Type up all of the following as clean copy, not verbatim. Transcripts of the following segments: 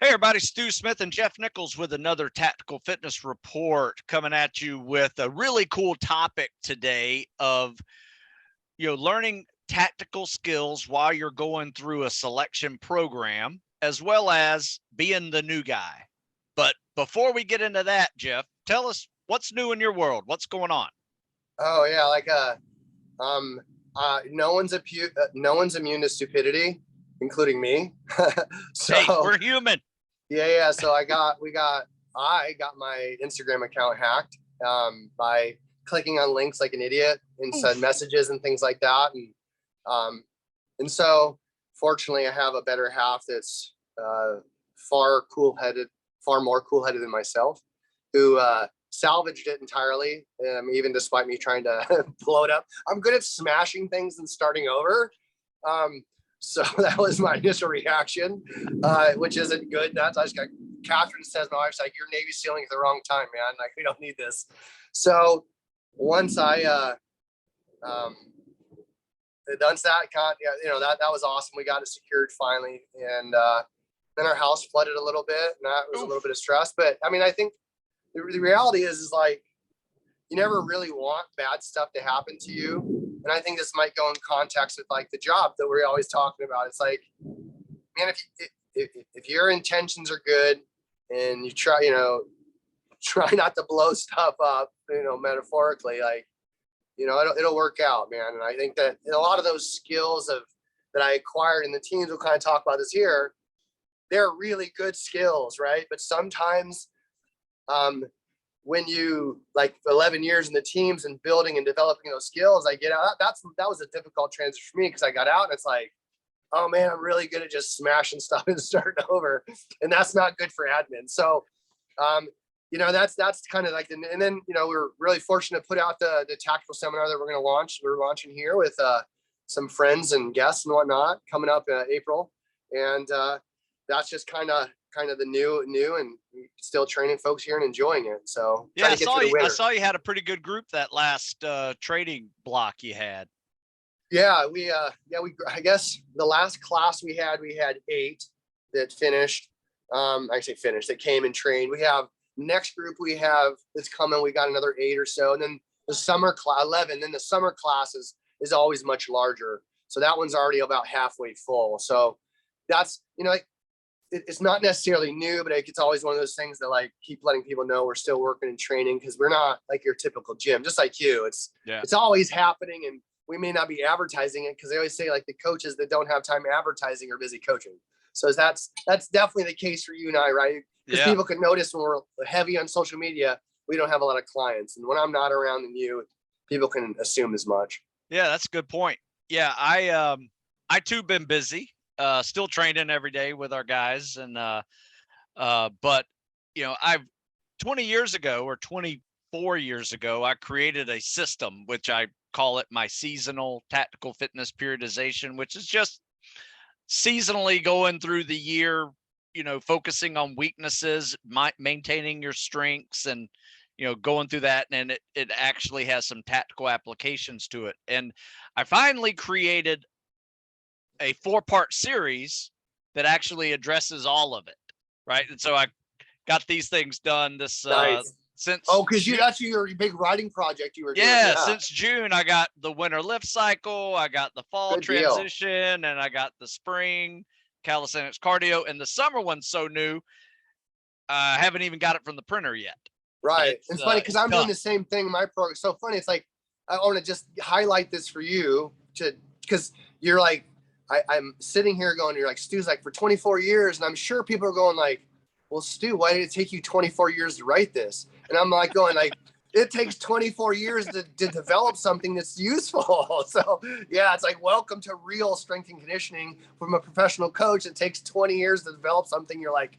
Hey everybody, Stu Smith and Jeff Nichols with another Tactical Fitness Report coming at you with a really cool topic today of, learning tactical skills while you're going through a selection program, as well as being the new guy. But before we get into that, Jeff, tell us what's new in your world. What's going on? Oh yeah, no one's immune to stupidity, including me. So Hey, we're human. yeah. So I got my Instagram account hacked by clicking on links like an idiot and send messages and things like that. And so fortunately, I have a better half that's far more cool-headed than myself, who salvaged it entirely, even despite me trying to blow it up. I'm good at smashing things and starting over. So that was my initial reaction, which isn't good. I just got Catherine says, my wife's like, you're Navy SEAling at the wrong time, man. Like, we don't need this. So once I once that that was awesome. We got it secured finally, and then our house flooded a little bit, and that was a little bit of stress. But I mean, I think the reality is like, you never really want bad stuff to happen to you. And I think this might go in context with like the job that we're always talking about. It's like, man, if your intentions are good and you try not to blow stuff up, metaphorically, like, it'll work out, man. And I think that a lot of those skills that I acquired in the teams, we'll kind of talk about this here, they're really good skills, right? But sometimes when you like 11 years in the teams and building and developing those skills, I get out. That was a difficult transition for me, because I got out and it's like, oh man, I'm really good at just smashing stuff and starting over, and that's not good for admin. So, that's kind of like, and then we're really fortunate to put out the tactical seminar that we're going to launch. We're launching here with some friends and guests and whatnot coming up in April, and that's just kind of the new and still training folks here and enjoying it. So yeah, I saw you had a pretty good group that last training block you had. Yeah, I guess the last class we had 8 that finished. I say finished, that came and trained. We have next group that's coming. We got another 8 or so, and then the summer class 11. Then the summer class is always much larger. So that one's already about halfway full. So that's it's not necessarily new, but it's always one of those things that like keep letting people know we're still working and training, because we're not like your typical gym, just like you. It's always happening, and we may not be advertising it, because they always say like the coaches that don't have time advertising are busy coaching. So that's definitely the case for you and I, right? Because people can notice when we're heavy on social media, we don't have a lot of clients, and when I'm not around and people can assume as much. Yeah, that's a good point. Yeah, I too been busy. Still training every day with our guys, and but I've 20 years ago or 24 years ago, I created a system which I call it my seasonal tactical fitness periodization, which is just seasonally going through the year, focusing on weaknesses, maintaining your strengths, and going through that, and it actually has some tactical applications to it. And I finally created a 4-part series that actually addresses all of it, right? And so I got these things done this nice. Since because that's your big writing project you were doing. Yeah, since June. I got the winter lift cycle, I got the fall transition, and I got the spring calisthenics cardio, and the summer one's so new, I haven't even got it from the printer yet. Right. It's funny because I'm doing the same thing in my program. So funny. It's like, I want to just highlight this for you because you're like, I'm sitting here going, you're like, Stu's like, for 24 years. And I'm sure people are going like, well, Stu, why did it take you 24 years to write this? And I'm like going like, it takes 24 years to develop something that's useful. So yeah, it's like, welcome to real strength and conditioning from a professional coach. It takes 20 years to develop something. You're like,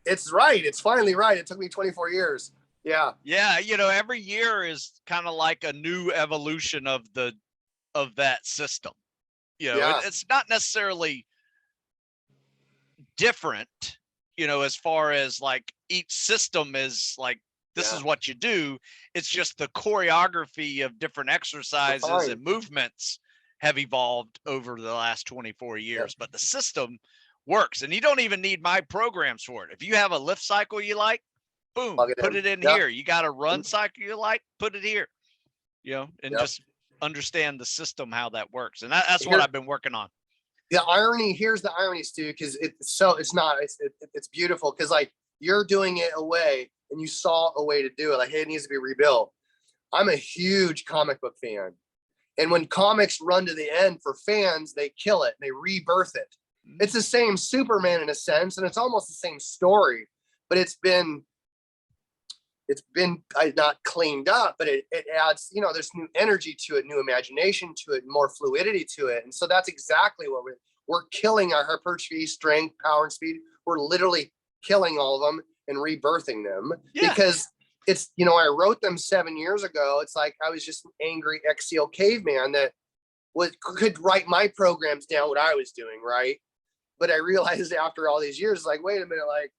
it's right. It's finally right. It took me 24 years. Yeah. Yeah. Every year is kind of like a new evolution of that system. It's not necessarily different, as far as like each system is like, this is what you do. It's just the choreography of different exercises and movements have evolved over the last 24 years, but the system works. And you don't even need my programs for it. If you have a lift cycle you like, boom, put it in here. You got a run cycle you like, put it here, and just understand the system, how that works. And that's what I've been working on. Here's the irony, Stu, because it's beautiful, because like you're doing it a way and you saw a way to do it. Like, hey, it needs to be rebuilt. I'm a huge comic book fan. And when comics run to the end for fans, they kill it, they rebirth it. It's the same Superman in a sense, and it's almost the same story, but it's been not cleaned up, but it adds, there's new energy to it, new imagination to it, more fluidity to it. And so that's exactly what we're killing our hypertrophy, strength, power, and speed. We're literally killing all of them and rebirthing them because it's, I wrote them 7 years ago. It's like I was just an angry ex-SEAL caveman that could write my programs down, what I was doing, right? But I realized after all these years, like, wait a minute, like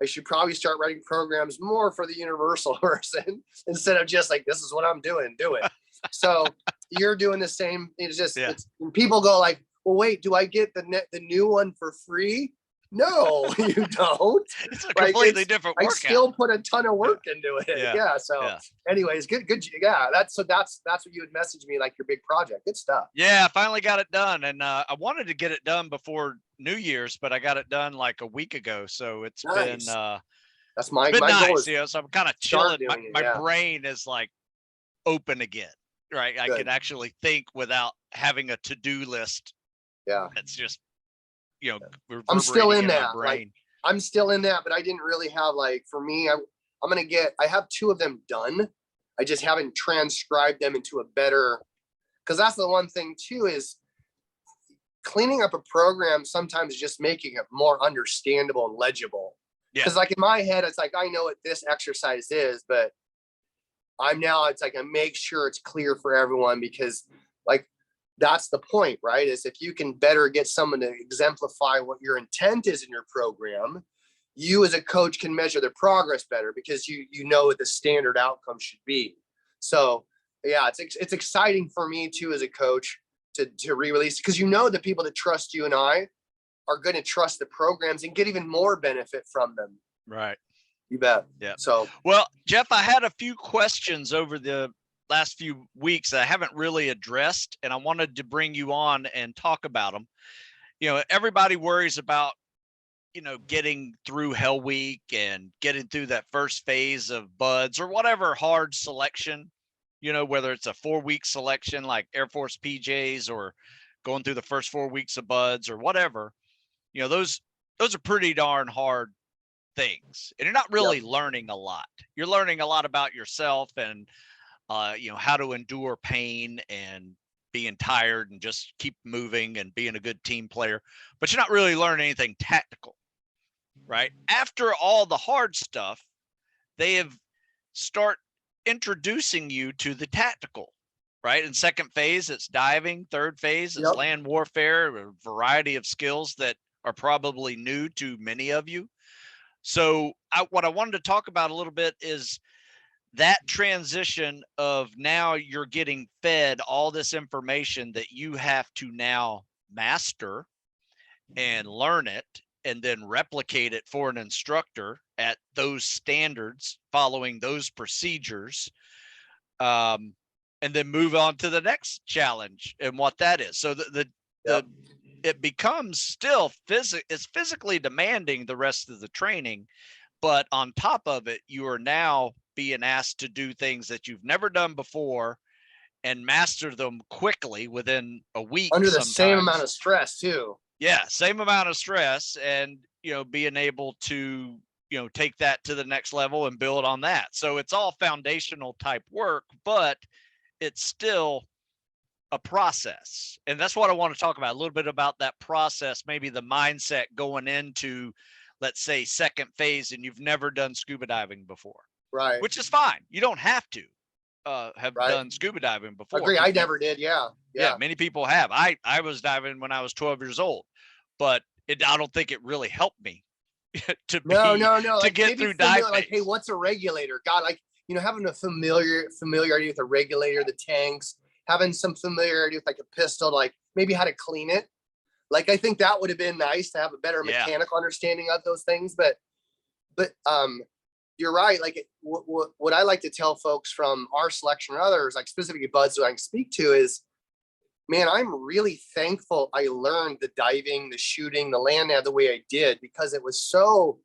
I should probably start writing programs more for the universal person instead of just like, this is what I'm doing, do it. So you're doing the same. It's just, when people go like, well, wait, do I get the new one for free? No, you don't. It's a completely different workout. I still put a ton of work into it. So anyways, good. Yeah. That's what you would message me, like your big project. Good stuff. Yeah. I finally got it done. And I wanted to get it done before New Year's, but I got it done like a week ago. So it's been, that's my nice, so I'm kind of chilling. My brain is like open again, right? I can actually think without having a to-do list. Yeah. It's just, I'm still in that. Like, I'm still in that, but I didn't really have, like, for me, I have 2 of them done. I just haven't transcribed them into a better, because that's the one thing too, is cleaning up a program sometimes just making it more understandable and legible. Because like in my head, it's like, I know what this exercise is, but it's like I make sure it's clear for everyone, because like, that's the point, right? Is if you can better get someone to exemplify what your intent is in your program, you as a coach can measure their progress better, because you know what the standard outcome should be. So yeah, it's exciting for me too as a coach to re-release, because the people that trust you and I are going to trust the programs and get even more benefit from them. Right. You bet. Yeah. So, well, Jeff, I had a few questions over the last few weeks that I haven't really addressed, and I wanted to bring you on and talk about them. Everybody worries about, getting through Hell Week and getting through that first phase of buds or whatever hard selection, whether it's a 4-week selection like Air Force PJs or going through the first 4 weeks of buds or whatever. Those are pretty darn hard things, and you're not really learning a lot. You're learning a lot about yourself and how to endure pain and being tired and just keep moving and being a good team player, but you're not really learning anything tactical, right? After all the hard stuff, they start introducing you to the tactical, right? In second phase, it's diving. Third phase, it's land warfare, a variety of skills that are probably new to many of you. So what I wanted to talk about a little bit is that transition of now you're getting fed all this information that you have to now master and learn it and then replicate it for an instructor at those standards, following those procedures, and then move on to the next challenge and what that is. So it becomes still it's physically demanding the rest of the training, but on top of it, you are now being asked to do things that you've never done before and master them quickly within a week. Under the same amount of stress too. Yeah, same amount of stress, and being able to take that to the next level and build on that. So it's all foundational type work, but it's still a process. And that's what I want to talk about, a little bit about that process, maybe the mindset going into, let's say, second phase and you've never done scuba diving before. Right. Which is fine. You don't have to have done scuba diving before. Agree. I never did. Yeah. Many people have. I was diving when I was 12 years old, but I don't think it really helped me to like, get through diving. Like, hey, what's a regulator? God, like, having a familiarity with a regulator, the tanks, having some familiarity with like a pistol, like maybe how to clean it. Like, I think that would have been nice to have a better Yeah. mechanical understanding of those things. But you're right. Like, what I like to tell folks from our selection or others, like specifically buds that I can speak to, is, man, I'm really thankful I learned the diving, the shooting, the land nav the way I did, because it was so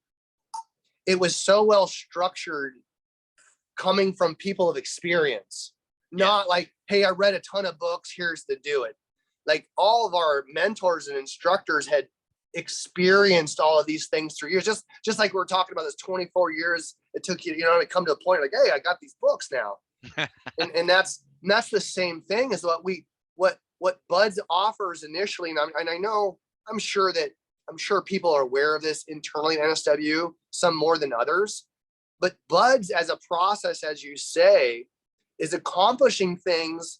well structured, coming from people of experience, not like, hey, I read a ton of books, here's to do it. Like, all of our mentors and instructors had experienced all of these things through years. Just like we're talking about this 24 years it took you, to come to a point like, hey, I got these books now. and that's the same thing as what Buds offers initially. And I know, I'm sure people are aware of this internally at NSW, some more than others. But Buds as a process, as you say, is accomplishing things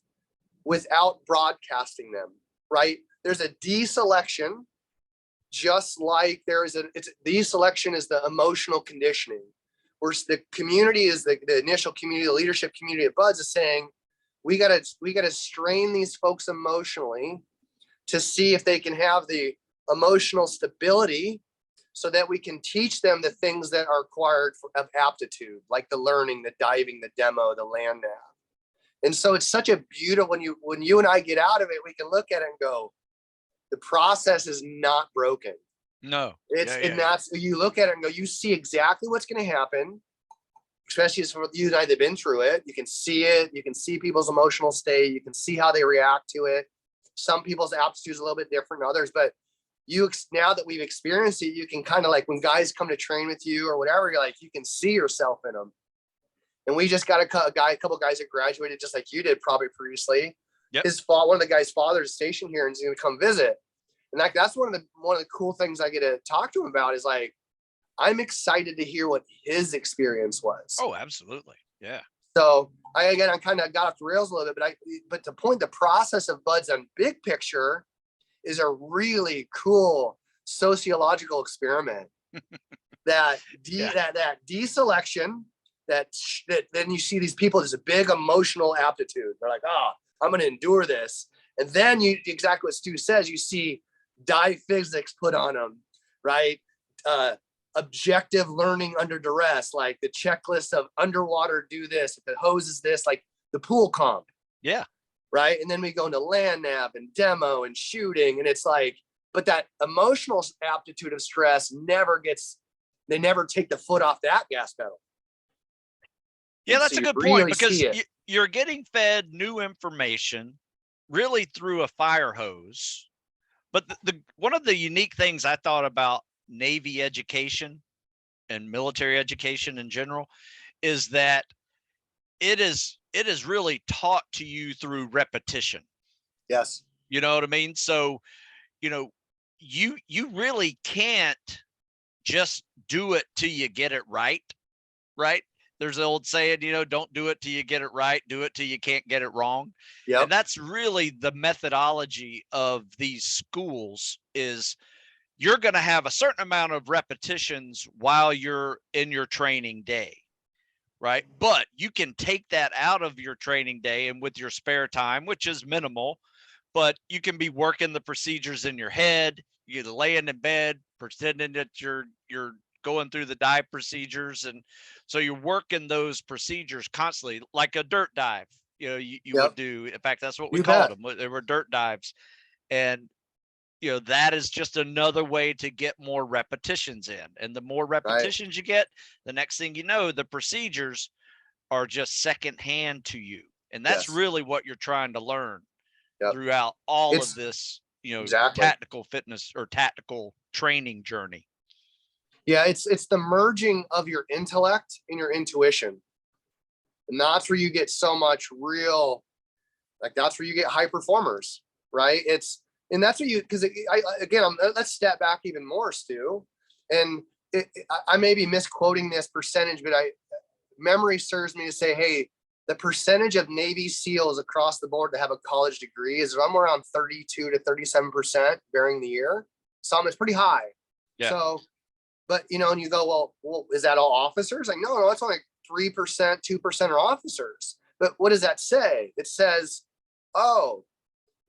without broadcasting them, right? There's a deselection, just like deselection is the emotional conditioning, where the community is the initial community, the leadership community at Buds is saying, we gotta strain these folks emotionally to see if they can have the emotional stability, so that we can teach them the things that are required of aptitude, like the learning, the diving, the demo, the land nav. And so it's such a beautiful, when you and I get out of it, we can look at it and go, the process is not broken. No. That's, you look at it and go, you see exactly what's going to happen, especially as for you and I that have been through it. You can see it. You can see people's emotional state. You can see how they react to it. Some people's aptitude is a little bit different than others, but now that we've experienced it, you can kind of, like, when guys come to train with you or whatever, you're like, you can see yourself in them. And we just got a couple of guys that graduated just like you did probably previously. Yep. One of the guys' father's stationed here and is going to come visit. And that's one of the cool things I get to talk to him about, is like, I'm excited to hear what his experience was. Oh, absolutely. Yeah. So I kind of got off the rails a little bit, but to point, the process of Buds on big picture is a really cool sociological experiment. that deselection, that then you see these people, there's a big emotional aptitude. They're like, I'm going to endure this. And then exactly what Stu says, you see dive physics put on them, right? Objective learning under duress, like the checklist of underwater, do this, if the hose is this, like the pool comp. Yeah. Right. And then we go into land nav and demo and shooting. And it's like, but that emotional aptitude of stress they never take the foot off that gas pedal. Yeah, that's a good point, because you're getting fed new information really through a fire hose. But the one of the unique things I thought about Navy education and military education in general is that it is really taught to you through repetition. Yes. You know what I mean? So, you really can't just do it till you get it right. Right. There's the old saying, don't do it till you get it right. Do it till you can't get it wrong. Yep. And that's really the methodology of these schools, is you're going to have a certain amount of repetitions while you're in your training day. Right. But you can take that out of your training day and with your spare time, which is minimal, but you can be working the procedures in your head. You're laying in bed, pretending that you're going through the dive procedures. And so you're working those procedures constantly, like a dirt dive, you would do. In fact, that's what we called them. They were dirt dives. And, that is just another way to get more repetitions in. And the more repetitions you get, the next thing you know, the procedures are just secondhand to you. And that's really what you're trying to learn throughout all of this, tactical fitness or tactical training journey. Yeah, it's the merging of your intellect and your intuition. And that's where you get so much that's where you get high performers, right? And that's what let's step back even more, Stu. And I may be misquoting this percentage, but memory serves me to say, hey, the percentage of Navy SEALs across the board to have a college degree is somewhere around 32 to 37% varying the year. Some it's pretty high. Yeah. So, but and you go, well, is that all officers? Like, no, it's only 3%, 2% are officers. But what does that say? It says,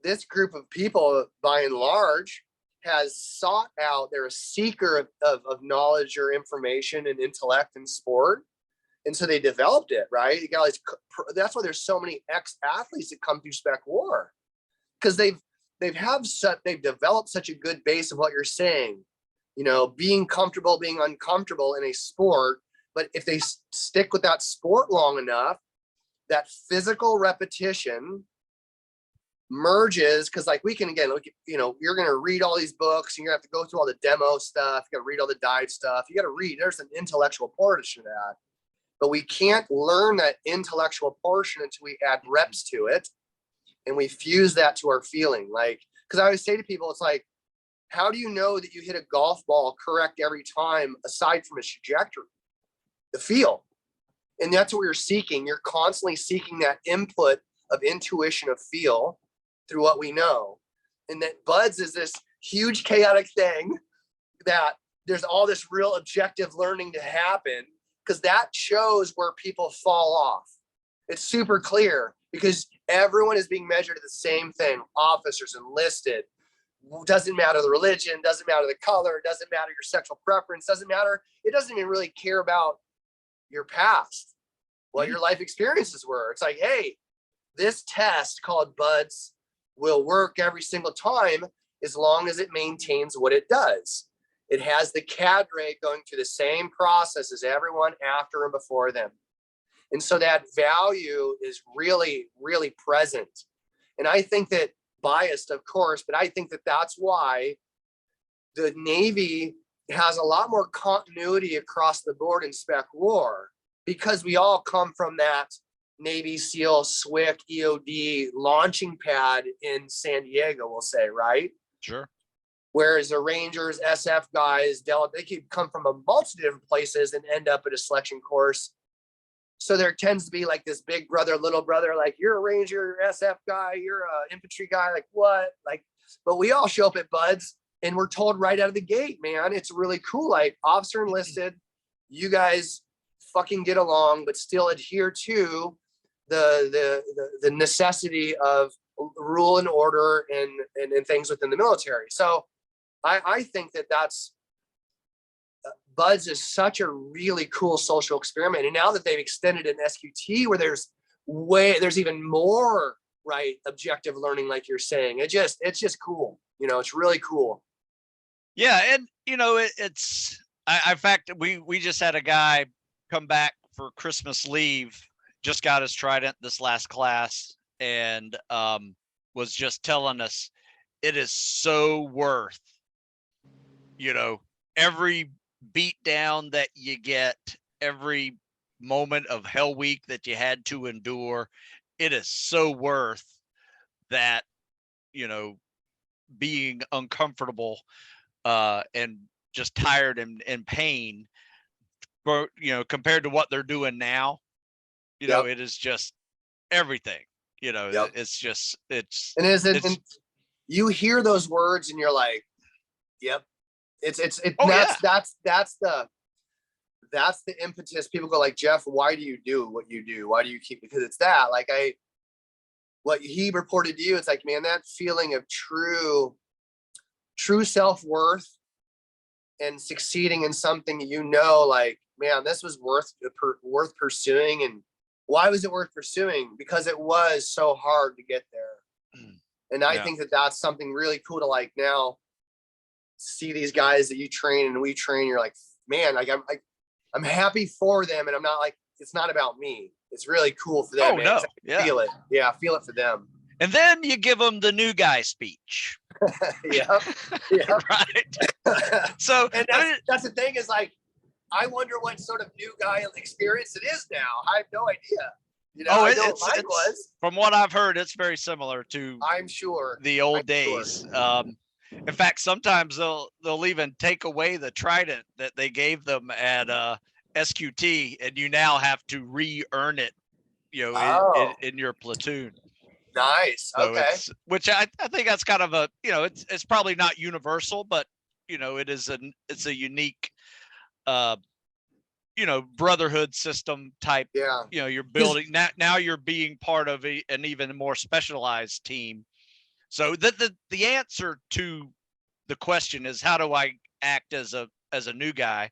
this group of people, by and large, has sought out, they're a seeker of knowledge or information and intellect in sport. And so they developed it, right? You got that's why there's so many ex-athletes that come through Spec War, because they've developed such a good base of what you're saying, you know, being comfortable, being uncomfortable in a sport. But if they stick with that sport long enough, that physical repetition merges, because like we can, again, look, you know, you're going to read all these books and you're going to have to go through all the demo stuff. You got to read all the dive stuff. You got to read, there's an intellectual portion of that, but we can't learn that intellectual portion until we add reps to it and we fuse that to our feeling. Like, because I always say to people, it's like, how do you know that you hit a golf ball correct every time aside from its trajectory? The feel. And that's what you're seeking. You're constantly seeking that input of intuition, of feel, through what we know. And that buds is this huge chaotic thing that there's all this real objective learning to happen, because that shows where people fall off. It's super clear because everyone is being measured at the same thing. Officers, enlisted, doesn't matter the religion, doesn't matter the color, doesn't matter your sexual preference, doesn't matter. It doesn't even really care about your past, what your life experiences were. It's like, hey, this test called buds will work every single time as long as it maintains what it does. It has the cadre going through the same process as everyone after and before them. And so that value is really, really present. And I think that, biased, of course, but I think that that's why the Navy has a lot more continuity across the board in Spec War, because we all come from that Navy SEAL, SWIC, EOD launching pad in San Diego, we'll say, right? Sure. Whereas the Rangers, SF guys, they could come from a multitude of different places and end up at a selection course. So there tends to be like this big brother, little brother, like you're a Ranger, SF guy, you're a infantry guy, like what? Like, but we all show up at buds and we're told right out of the gate, man, it's really cool. Like, officer enlisted, you guys fucking get along, but still adhere to the necessity of rule and order and things within the military. So I think that's buds is such a really cool social experiment. And now that they've extended an SQT where there's even more, right, objective learning, like you're saying, it's just cool. You know, it's really cool. Yeah. And you know, in fact, we just had a guy come back for Christmas leave, just got his trident this last class, and was just telling us it is so worth, you know, every beat down that you get, every moment of hell week that you had to endure. It is so worth that, you know, being uncomfortable and just tired and pain, for, you know, compared to what they're doing now. You know, it is just everything. You know, it's and you hear those words and you're like, yep. That's the impetus. People go like, Jeff, why do you do what you do? Why do you keep, because it's that, like, what he reported to you, it's like, man, that feeling of true self-worth and succeeding in something, you know, like, man, this was worth pursuing. And why was it worth pursuing? Because it was so hard to get there. And I think that that's something really cool to, like, now see these guys that you train and we train. You're like, man, like, I'm happy for them. And I'm not like, it's not about me. It's really cool for them. Oh, no. Yeah. Feel it. Yeah. Feel it for them. And then you give them the new guy speech. Yeah. Right. So, and that's the thing, is like, I wonder what sort of new guy experience it is now. I have no idea. You know, I know mine was. From what I've heard, it's very similar to, I'm sure, the old days. Sure. In fact, sometimes they'll even take away the trident that they gave them at SQT, and you now have to re-earn it, you know, in your platoon. Nice. So okay. Which I think that's kind of a, you know, it's probably not universal, but, you know, it's a unique, you know, brotherhood system type. Yeah. You know, you're building now you're being part of an even more specialized team. So the answer to the question is, how do I act as a new guy,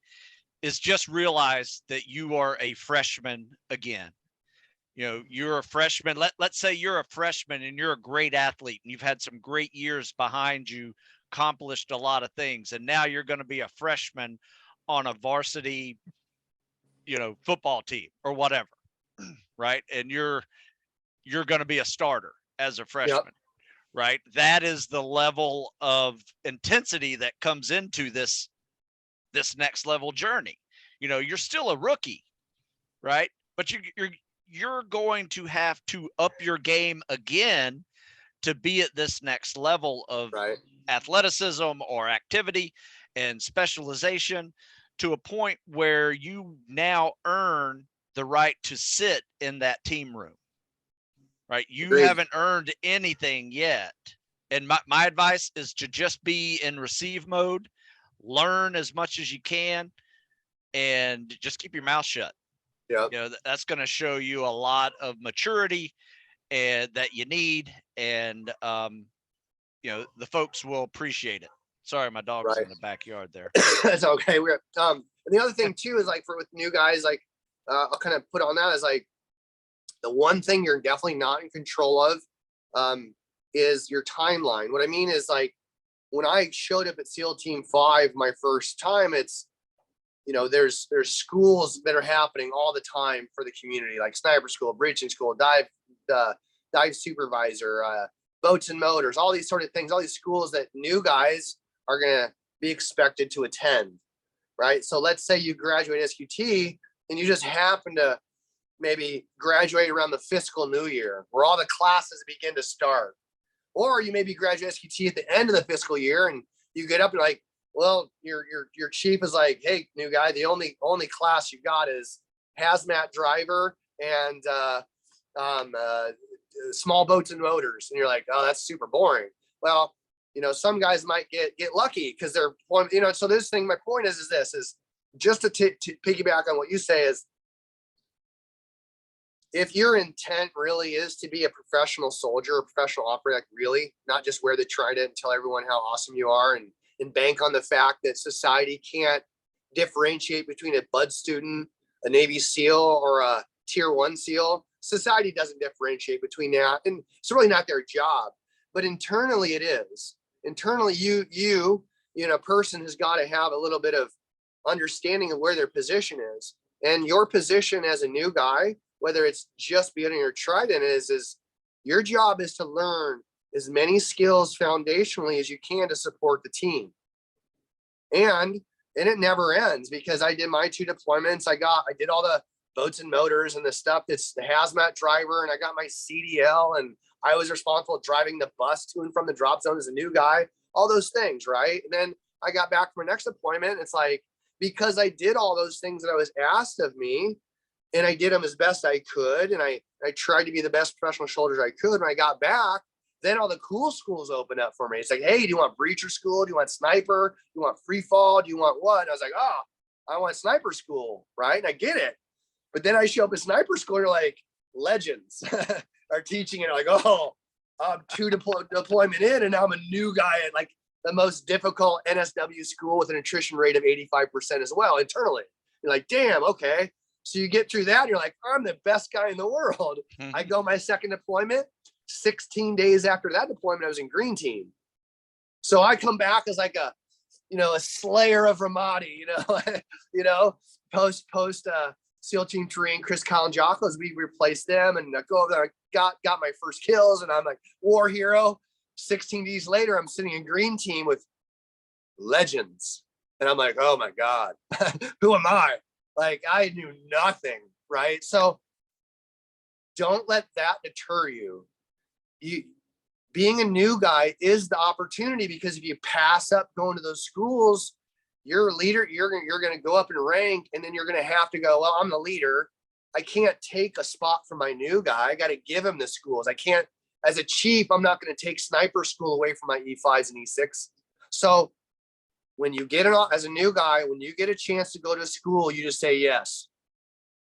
is just realize that you are a freshman again. You know, you're a freshman. Let's say you're a freshman and you're a great athlete and you've had some great years behind you, accomplished a lot of things, and now you're going to be a freshman on a varsity, football team or whatever, right? And you're going to be a starter as a Yep. freshman, right? That is the level of intensity that comes into this next level journey. You're still a rookie, right? But you're going to have to up your game again to be at this next level of Right. athleticism or activity and specialization, to a point where you now earn the right to sit in that team room, right? You Agreed. haven't earned anything yet. And my advice is to just be in receive mode, learn as much as you can, and just keep your mouth shut. Yep. That's going to show you a lot of maturity and that you need. And, the folks will appreciate it. Sorry, my dog's Right. in the backyard there. That's okay. We're and the other thing too is, like, with new guys, like, I'll kind of put on that, is like, the one thing you're definitely not in control of is your timeline. What I mean is, like, when I showed up at SEAL Team 5 my first time, it's, there's schools that are happening all the time for the community, like sniper school, breaching school, dive supervisor, boats and motors, all these sort of things, all these schools that new guys are going to be expected to attend, right? So let's say you graduate SQT and you just happen to maybe graduate around the fiscal new year, where all the classes begin to start. Or you maybe graduate SQT at the end of the fiscal year, and you get up and, like, well, your chief is like, hey, new guy, the only class you got is hazmat driver and small boats and motors. And you're like, oh, that's super boring. Well, some guys might get lucky because they're, so this thing, my point is just to piggyback on what you say, is if your intent really is to be a professional soldier, a professional operator, like, really, not just wear the trident and tell everyone how awesome you are, and bank on the fact that society can't differentiate between a Bud student, a Navy SEAL, or a Tier 1 SEAL. Society doesn't differentiate between that, and it's really not their job. But internally, it is. Internally, you person has got to have a little bit of understanding of where their position is. And your position as a new guy, whether it's just being your trident, is your job is to learn as many skills foundationally as you can to support the team. And it never ends, because I did my 2 deployments. I did all the boats and motors and the stuff that's the hazmat driver, and I got my CDL, and I was responsible for driving the bus to and from the drop zone as a new guy, all those things, right? And then I got back from my next deployment. It's like, because I did all those things that I was asked of me, and I did them as best I could, and I tried to be the best professional soldier I could. When I got back, then all the cool schools opened up for me. It's like, hey, do you want breacher school? Do you want sniper? Do you want free fall? Do you want what? And I was like, oh, I want sniper school, right? And I get it. But then I show up at sniper school, you're like, legends are teaching it. Like, oh, I'm 2 deployment in, and now I'm a new guy at, like, the most difficult NSW school with an attrition rate of 85% as well internally. You're like, damn, okay. So you get through that, and you're like, I'm the best guy in the world. I go my second deployment. 16 days after that deployment, I was in green team. So I come back as like a slayer of Ramadi, post SEAL Team 3 and Chris Kalanjakos, we replaced them, and I go over there, I got my first kills, and I'm like, war hero. 16 days later, I'm sitting in green team with legends. And I'm like, oh my God, who am I? Like, I knew nothing, right? So don't let that deter you. Being a new guy is the opportunity, because if you pass up going to those schools, you're a leader, you're going to go up in rank, and then you're going to have to go, well, I'm the leader. I can't take a spot from my new guy. I got to give him the schools. I can't, as a chief, I'm not going to take sniper school away from my E5s and E6. So when you get it as a new guy, when you get a chance to go to school, you just say yes.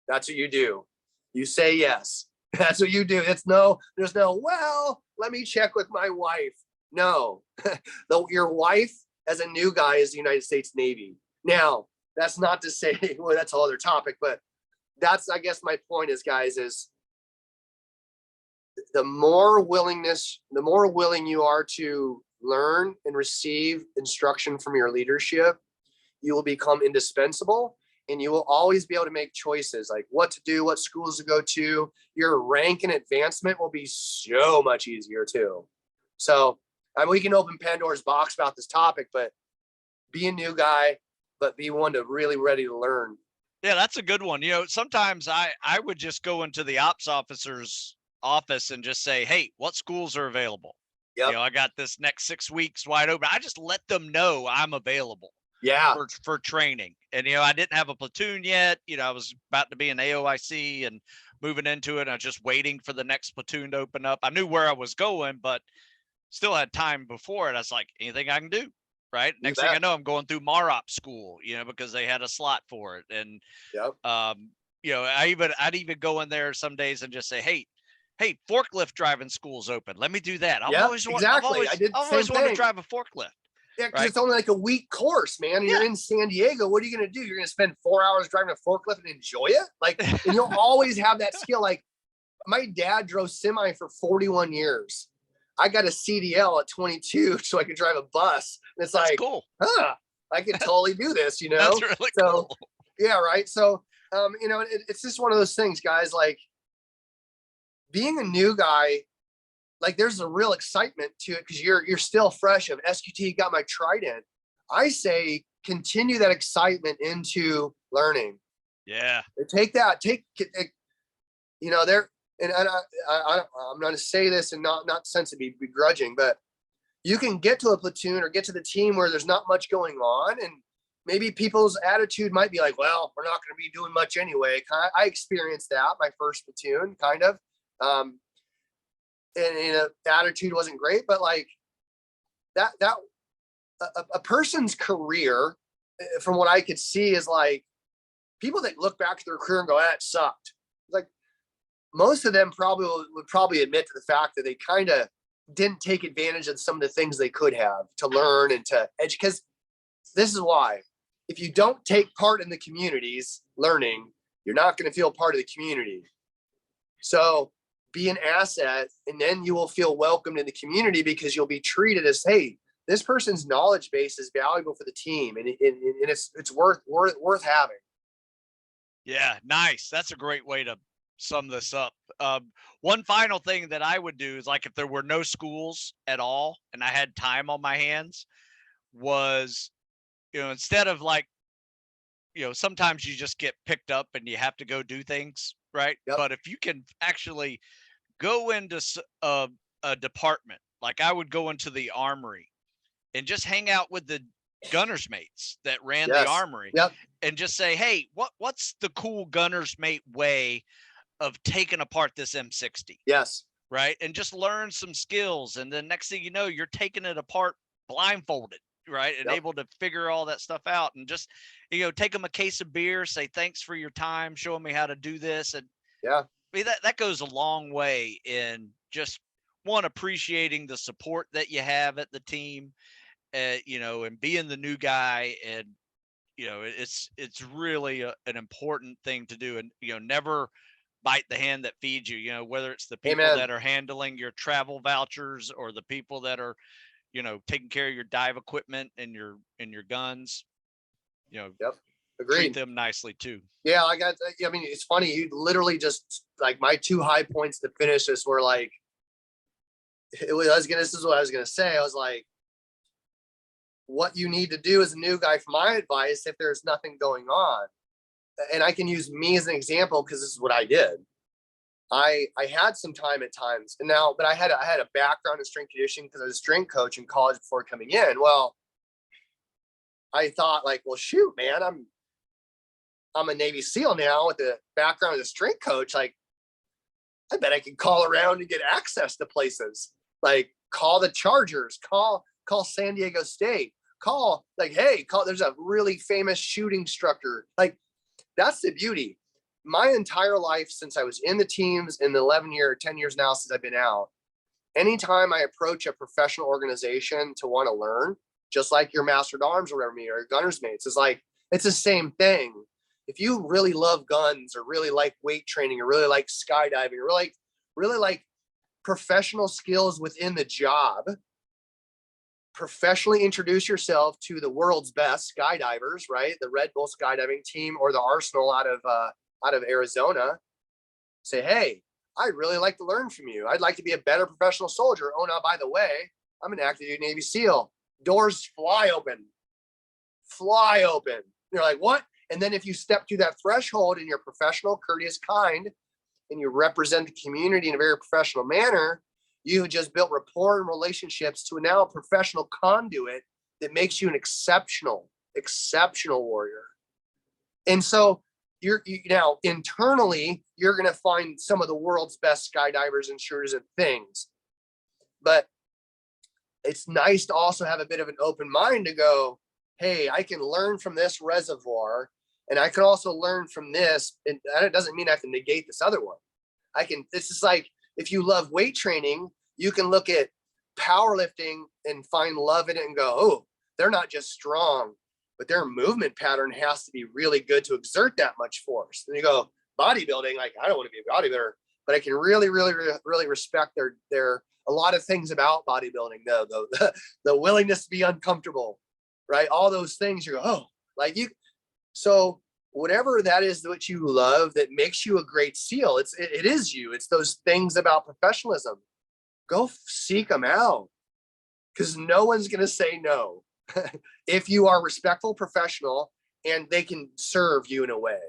That's what you do. You say yes. That's what you do. There's no, well, let me check with my wife. No, your wife as a new guy is the United States Navy. Now, that's not to say, well, that's a whole other topic, but that's, I guess my point is, guys, is the more willing you are to learn and receive instruction from your leadership, you will become indispensable, and you will always be able to make choices like what to do, what schools to go to. Your rank and advancement will be so much easier too. So, I mean, we can open Pandora's box about this topic, but be a new guy, but be one to really ready to learn. Yeah, that's a good one. You know, sometimes I would just go into the ops officer's office and just say, "Hey, what schools are available?" Yep. You know, I got this next 6 weeks wide open. I just let them know I'm available. Yeah. For training. And, you know, I didn't have a platoon yet. You know, I was about to be an AOIC and moving into it. I was just waiting for the next platoon to open up. I knew where I was going, but still had time before it. I was like, anything I can do. Right. Next thing I know, I'm going through MAROP school, you know, because they had a slot for it. And, yep. You know, I'd even go in there some days and just say, hey, forklift driving school's open. Let me do that. I've always wanted to drive a forklift. Yeah, because it's only like a week course, man. And you're in San Diego. What are you going to do? You're going to spend 4 hours driving a forklift and enjoy it? Like, and you'll always have that skill. Like, my dad drove semi for 41 years. I got a CDL at 22 so I could drive a bus. And it's like, cool. I could totally do this, you know? That's really cool. Yeah, right. So, you know, it's just one of those things, guys. Like, being a new guy, like, there's a real excitement to it because you're still fresh of SQT, got my trident. I say continue that excitement into learning. Yeah. Take you know, there, and I'm not to say this and not sense to be begrudging, but you can get to a platoon or get to the team where there's not much going on, and maybe people's attitude might be like, well, we're not going to be doing much anyway. I experienced that my first platoon, kind of. And you know, the attitude wasn't great, but like a person's career, from what I could see, is like people that look back at their career and go, that sucked. Like, most of them would probably admit to the fact that they kind of didn't take advantage of some of the things they could have to learn and to educate. Because this is why, if you don't take part in the communities learning, you're not going to feel part of the community. So be an asset, and then you will feel welcomed in the community because you'll be treated as, hey, this person's knowledge base is valuable for the team, and it's worth having. Yeah, nice. That's a great way to sum this up. One final thing that I would do is, like, if there were no schools at all and I had time on my hands, was, you know, instead of like, you know, sometimes you just get picked up and you have to go do things, right? Yep. But if you can actually go into a department, like I would go into the armory and just hang out with the gunner's mates that ran the armory. Yep. And just say, hey, what's the cool gunner's mate way of taking apart this M60? Yes. Right. And just learn some skills. And then next thing you know, you're taking it apart blindfolded, right? And able to figure all that stuff out, and just, you know, take them a case of beer, say, thanks for your time, showing me how to do this. And yeah, I mean, that goes a long way in just appreciating the support that you have at the team, you know, and being the new guy. And, you know, it's really an important thing to do. And, you know, never bite the hand that feeds you, you know, whether it's the people that are handling your travel vouchers or the people that are, you know, taking care of your dive equipment and your guns, you know, agreed. Treat them nicely too. Yeah, I mean, it's funny. You literally just, like, my 2 high points to finish this were like, this is what I was going to say. I was like, what you need to do as a new guy, for my advice, if there's nothing going on, and I can use me as an example because this is what I did. I had some time at times, but I had a background in strength conditioning because I was a strength coach in college before coming in. Well, I thought, like, well, shoot, man, I'm a Navy SEAL now with the background as a strength coach. Like, I bet I could call around and get access to places. Like, call the Chargers, call San Diego State, there's a really famous shooting instructor. Like, that's the beauty. My entire life, since I was in the teams, in the 10 years now since I've been out, anytime I approach a professional organization to want to learn, just like your master at arms or whatever, me or gunner's mates. It's like, it's the same thing. If you really love guns or really like weight training or really like skydiving or really like professional skills within the job, professionally introduce yourself to the world's best skydivers, right? The Red Bull skydiving team or the Arsenal out of Arizona. Say, hey, I really like to learn from you. I'd like to be a better professional soldier. Oh, now, by the way, I'm an active duty Navy SEAL. Doors fly open. Fly open. You're like, what? And then if you step through that threshold and you're professional, courteous, kind, and you represent the community in a very professional manner, you just built rapport and relationships to now a professional conduit that makes you an exceptional warrior. And so you now internally, you're going to find some of the world's best skydivers and shooters and things. But it's nice to also have a bit of an open mind to go, hey, I can learn from this reservoir, and I can also learn from this. And that doesn't mean I have to negate this other one. This is like, if you love weight training, you can look at powerlifting and find love in it and go, oh, they're not just strong, but their movement pattern has to be really good to exert that much force. And you go, bodybuilding, like, I don't want to be a bodybuilder, but I can really respect their a lot of things about bodybuilding, the willingness to be uncomfortable, right? All those things, you go, oh, like you. So whatever that is that you love that makes you a great SEAL, it is you. It's those things about professionalism. Go seek them out, because no one's going to say no if you are respectful, professional, and they can serve you in a way.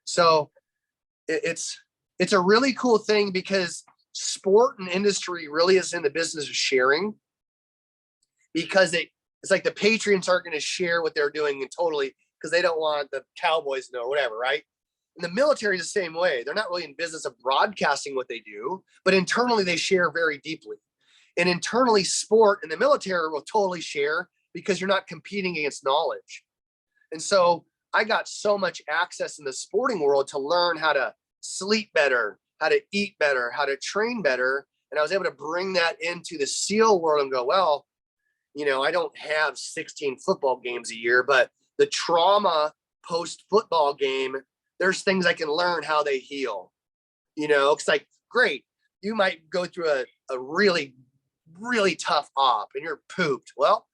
So it's a really cool thing, because sport and industry really is in the business of sharing, because it's like the Patriots aren't going to share what they're doing and totally, because they don't want the Cowboys to know, whatever, right? And the military is the same way. They're not really in business of broadcasting what they do, but internally they share very deeply. And internally, sport and the military will totally share, because you're not competing against knowledge. And so I got so much access in the sporting world to learn how to sleep better, how to eat better, how to train better. And I was able to bring that into the SEAL world and go, well, I don't have 16 football games a year, but the trauma post football game, there's things I can learn how they heal. It's like, great, you might go through a really, really tough op and you're pooped. Well,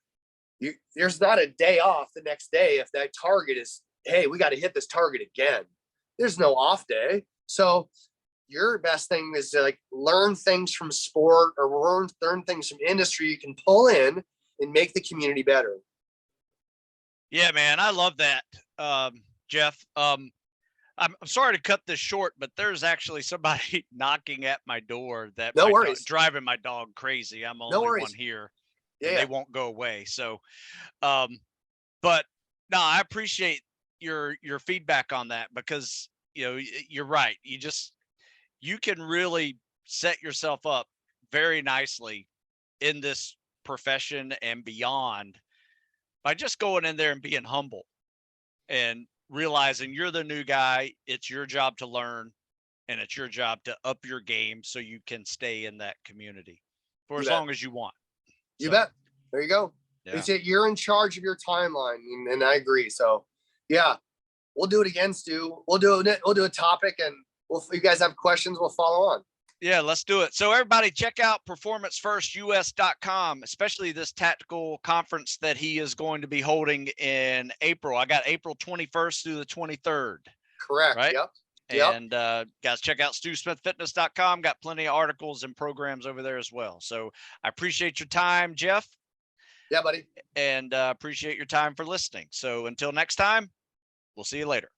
there's not a day off the next day if that target is, hey, we got to hit this target again. There's no off day. So your best thing is to learn things from sport or learn things from industry you can pull in and make the community better. Yeah, man, I love that, Jeff. I'm sorry to cut this short, but there's actually somebody knocking at my door that no worries. Driving my dog crazy. I'm the only one here. Yeah. They won't go away. So, but no, I appreciate your feedback on that, because you're right. You can really set yourself up very nicely in this profession and beyond by just going in there and being humble and realizing you're the new guy. It's your job to learn, and it's your job to up your game so you can stay in that community for as long as you want. You bet. There you go. Yeah. You're in charge of your timeline, and I agree. So yeah, we'll do it again, Stu. We'll do a topic, and if you guys have questions, we'll follow on. Yeah, let's do it. So everybody check out performancefirstus.com, especially this tactical conference that he is going to be holding in April. I got April 21st through the 23rd. Correct. Right? Yep. And guys, check out StuSmithFitness.com. Got plenty of articles and programs over there as well. So I appreciate your time, Jeff. Yeah, buddy. And appreciate your time for listening. So until next time, we'll see you later.